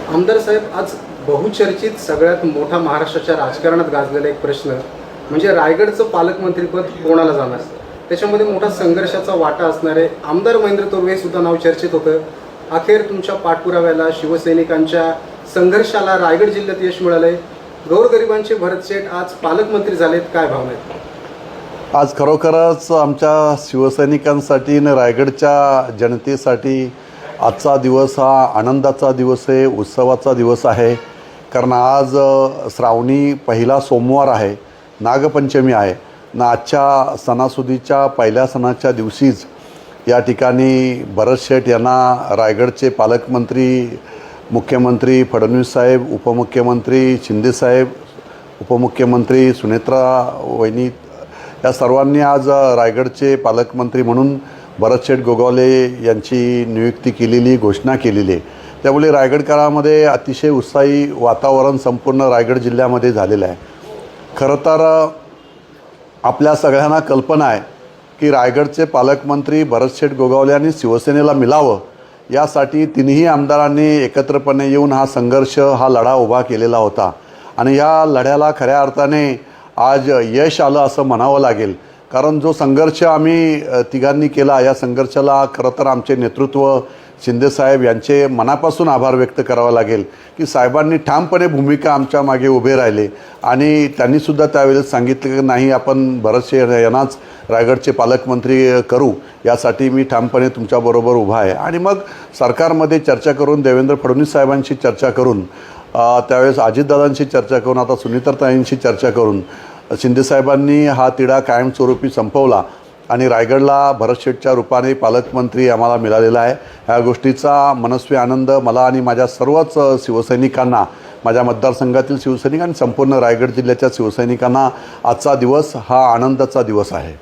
आमदार साहेब, आज बहुचर्चित सगळ्यात मोठा महाराष्ट्राच्या राजकारणात गाजलेला एक प्रश्न म्हणजे रायगडचं पालकमंत्रीपद कोणाला जाणार. त्याच्यामध्ये मोठा संघर्षाचा वाटा असणारे आमदार महेंद्र तोरवे सुद्धा नाव चर्चेत होतं. अखेर तुमच्या पाठपुराव्याला, शिवसैनिकांच्या संघर्षाला रायगड जिल्ह्यात यश मिळालंय. गोरगरिबांचे भरत शेठ आज पालकमंत्री झालेत, काय भावना आहेत? आज खरोखरच आमच्या शिवसैनिकांसाठी आणि रायगडच्या जनतेसाठी आजचा दिवस हा आनंदाचा दिवस आहे, उत्सवाचा दिवस आहे. कारण आज श्रावणी पहिला सोमवार आहे, नागपंचमी आहे ना. आजच्या सणासुदीच्या पहिल्या सणाच्या दिवशीच या ठिकाणी भरत शेठ यांना रायगडचे पालकमंत्री, मुख्यमंत्री फडणवीस साहेब, उपमुख्यमंत्री शिंदेसाहेब, उपमुख्यमंत्री सुनेत्रा वहिनी या सर्वांनी आज रायगडचे पालकमंत्री म्हणून भरत शेठ गोगावले यांची नियुक्ती केलेली, घोषणा केलेली आहे. त्यामुळे रायगडकरांमध्ये अतिशय उत्साही वातावरण संपूर्ण रायगड जिल्ह्यामध्ये झालेलं आहे. खरं तर आपल्या सगळ्यांना कल्पना आहे की रायगडचे पालकमंत्री भरत शेठ गोगावले यांनी शिवसेनेला मिळावं यासाठी तिन्ही आमदारांनी एकत्रपणे येऊन हा संघर्ष, हा लढा उभा केलेला होता. आणि या लढ्याला खऱ्या अर्थाने आज यश आलं असं म्हणावं लागेल. कारण जो संघर्ष आम्ही तिघांनी केला, या संघर्षाला खरं तर आमचे नेतृत्व शिंदेसाहेब यांचे मनापासून आभार व्यक्त करावा लागेल की साहेबांनी ठामपणे भूमिका आमच्या मागे उभे राहिले आणि त्यांनीसुद्धा त्यावेळेस सांगितलं की नाही, आपण भरत शेठ यांनाच रायगडचे पालकमंत्री करू, यासाठी मी ठामपणे तुमच्याबरोबर उभा आहे. आणि मग सरकारमध्ये चर्चा करून, देवेंद्र फडणवीस साहेबांशी चर्चा करून, त्यावेळेस अजितदादांशी चर्चा करून, आता सुनीताताईंशी चर्चा करून शिंदेसाहेबांनी हा तिढा कायमस्वरूपी संपवला आणि रायगडला भरत शेठच्या रूपाने पालकमंत्री आम्हाला मिळालेला आहे. ह्या गोष्टीचा मनस्वी आनंद मला आणि माझ्या सर्वच शिवसैनिकांना, माझ्या मतदारसंघातील शिवसैनिक आणि संपूर्ण रायगड जिल्ह्याच्या शिवसैनिकांना आजचा दिवस हा आनंदाचा दिवस आहे.